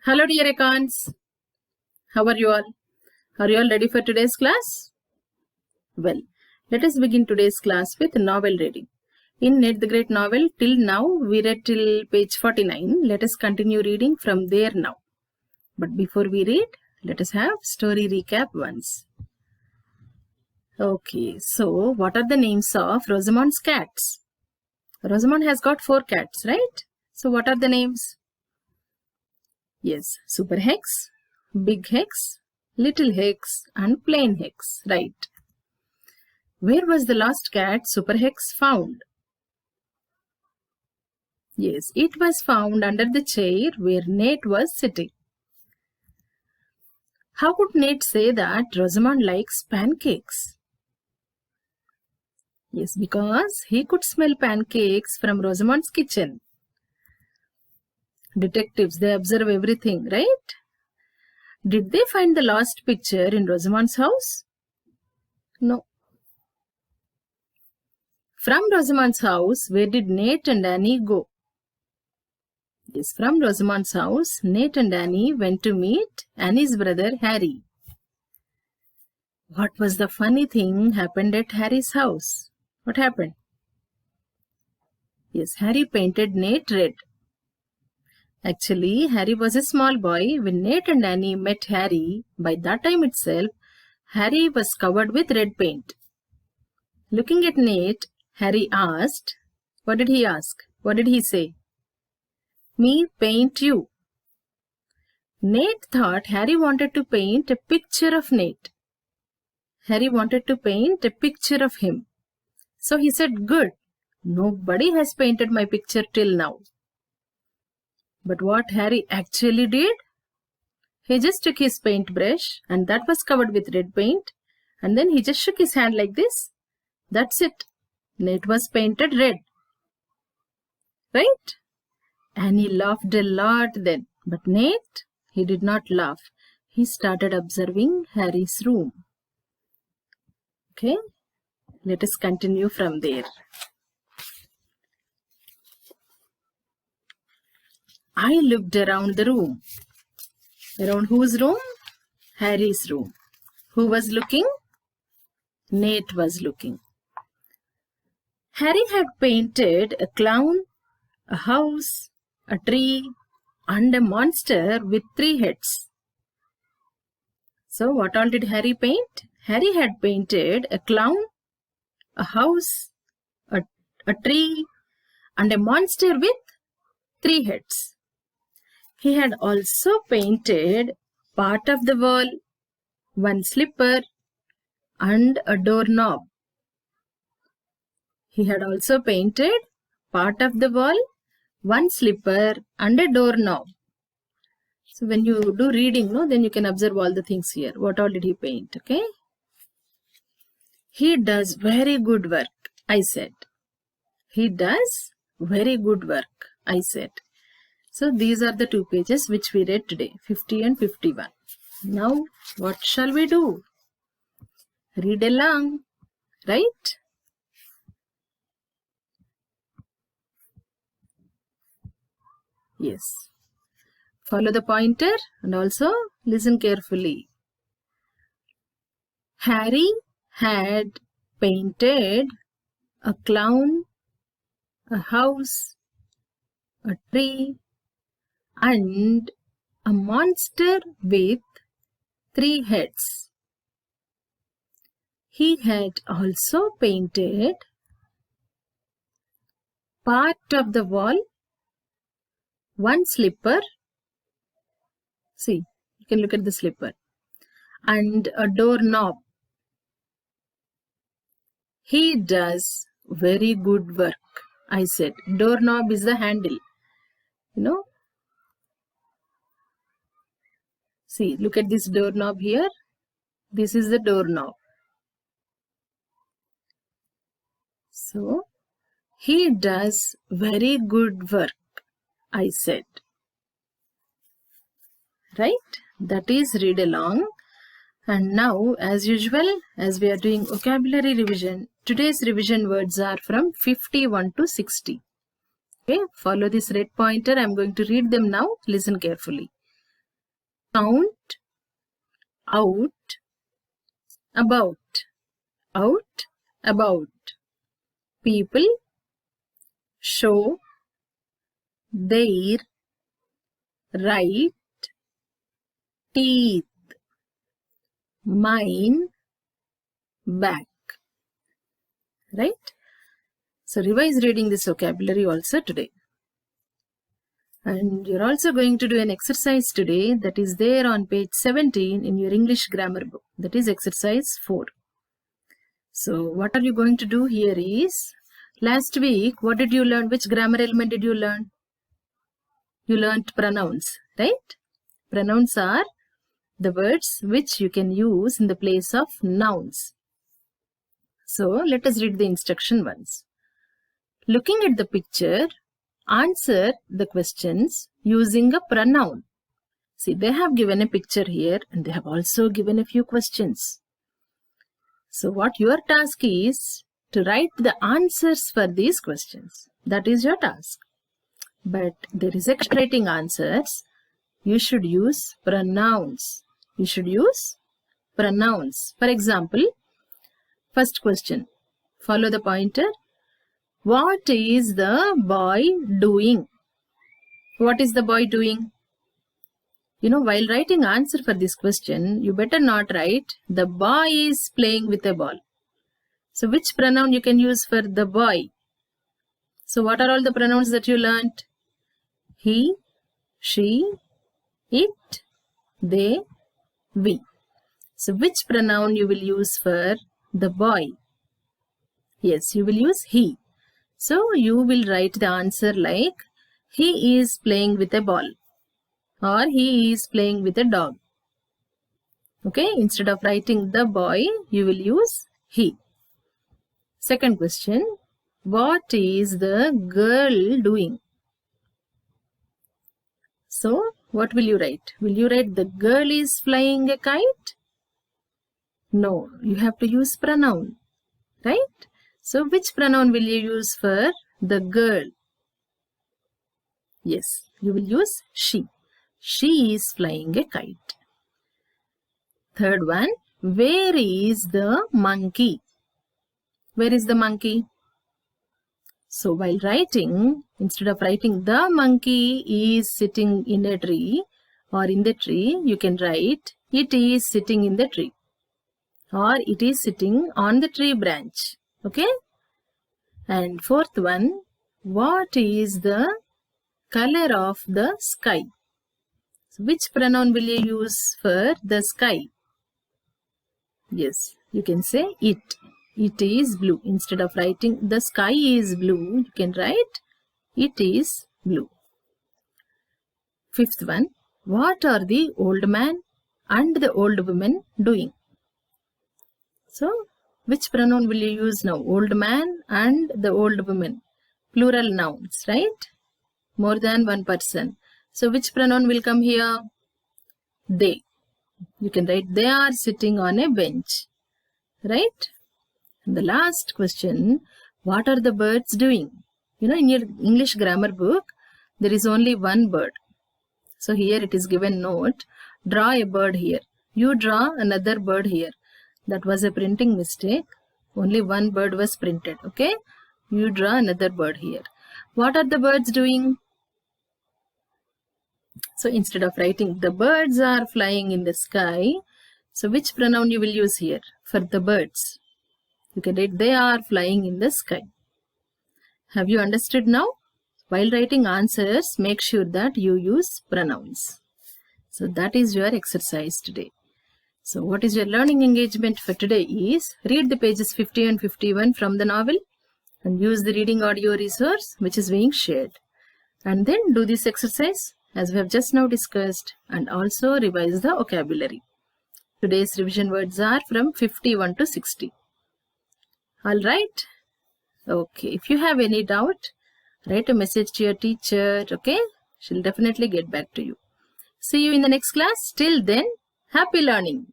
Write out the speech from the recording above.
Hello dear icons. How are you all? Are you all ready for today's class? Well, let us begin today's class with novel reading. In Ned the Great novel, till now we read till page 49. Let us continue reading from there now. But before we read, let us have story recap once. Okay, so what are the names of Rosamond's cats? Rosamond has got 4 cats, right? So what are the names? Yes, Super Hex, Big Hex, Little Hex and Plain Hex, right? Where was the last cat Super Hex found? Yes, it was found under the chair where Nate was sitting. How could Nate say that Rosamond likes pancakes? Yes, because he could smell pancakes from Rosamond's kitchen. Detectives, they observe everything, right? Did they find the lost picture in Rosamond's house? No. From Rosamond's house, where did Nate and Annie go? Yes, from Rosamond's house, Nate and Annie went to meet Annie's brother Harry. What was the funny thing happened at Harry's house? What happened? Yes, Harry painted Nate red. Actually, Harry was a small boy when Nate and Annie met Harry. By that time itself, Harry was covered with red paint. Looking at Nate, Harry asked, what did he ask? What did he say? Me paint you. Nate thought Harry wanted to paint a picture of Nate. Harry wanted to paint a picture of him. So he said, good, nobody has painted my picture till now. But what Harry actually did? He just took his paintbrush and that was covered with red paint, and then he just shook his hand like this. That's it. Nate was painted red. Right? Annie laughed a lot then. But Nate, he did not laugh. He started observing Harry's room. Okay? Let us continue from there. I looked around the room. Around whose room? Harry's room. Who was looking? Nate was looking. Harry had painted a clown, a house, a tree, and a monster with 3 heads. So what all did Harry paint? Harry had painted a clown, a house, a tree, and a monster with 3 heads. He had also painted part of the wall, 1 slipper, and a doorknob. He had also painted part of the wall, 1 slipper, and a doorknob. So when you do reading, then you can observe all the things here. What all did he paint? Okay. He does very good work, I said. He does very good work, I said. So these are the 2 pages which we read today, 50 and 51. Now what shall we do? Read along, right? Yes. Follow the pointer and also listen carefully. Harry had painted a clown, a house, a tree, and a monster with 3 heads. He had also painted part of the wall, 1 slipper. See, you can look at the slipper. And a doorknob. He does very good work, I said. Doorknob is the handle. See, look at this doorknob here. This is the doorknob. So, he does very good work, I said. Right? That is read along. And now, as usual, as we are doing vocabulary revision, today's revision words are from 51 to 60. Okay, follow this red pointer. I am going to read them now. Listen carefully. count, out, about, out, about. People, show, their, right, teeth, mine, back. Right? So revise reading this vocabulary also today. And you're also going to do an exercise today that is there on page 17 in your English grammar book. That is exercise 4. So what are you going to do here is, last week, what did you learn? Which grammar element did you learn? You learned pronouns, right? Pronouns are the words which you can use in the place of nouns. So let us read the instruction once. Looking at the picture, answer the questions using a pronoun. See, they have given a picture here and they have also given a few questions. So what your task is to write the answers for these questions. That is your task. But there is extra writing answers. You should use pronouns. You should use pronouns. For example, first question. Follow the pointer. What is the boy doing? What is the boy doing? You know, while writing answer for this question, you better not write the boy is playing with a ball. So which pronoun you can use for the boy? So what are all the pronouns that you learnt? He, she, it, they, we. So which pronoun you will use for the boy? Yes, you will use he. So you will write the answer like he is playing with a ball or he is playing with a dog. Okay, instead of writing the boy, you will use he. Second question, what is the girl doing? So what will you write? Will you write the girl is flying a kite? No, you have to use pronoun, right? So which pronoun will you use for the girl? Yes, you will use she. She is flying a kite. Third one, where is the monkey? Where is the monkey? So while writing, instead of writing the monkey is sitting in a tree or in the tree, you can write it is sitting in the tree or it is sitting on the tree branch. Okay? And fourth one, what is the color of the sky? So which pronoun will you use for the sky? Yes, you can say it. It is blue. Instead of writing the sky is blue, you can write it is blue. Fifth one, what are the old man and the old woman doing? So, which pronoun will you use now? Old man and the old woman. Plural nouns, right? More than one person. So, which pronoun will come here? They. You can write they are sitting on a bench, right? And the last question, what are the birds doing? You know, in your English grammar book, there is only one bird. So here it is given note, draw a bird here. You draw another bird here. That was a printing mistake. Only one bird was printed, okay? You draw another bird here. What are the birds doing? So instead of writing the birds are flying in the sky, so which pronoun you will use here for the birds? You can write they are flying in the sky. Have you understood now? While writing answers, make sure that you use pronouns. So that is your exercise today. So what is your learning engagement for today is read the pages 50 and 51 from the novel and use the reading audio resource which is being shared. And then do this exercise as we have just now discussed and also revise the vocabulary. Today's revision words are from 51 to 60. Alright? Okay, if you have any doubt, write a message to your teacher, okay? She'll definitely get back to you. See you in the next class. Till then, happy learning.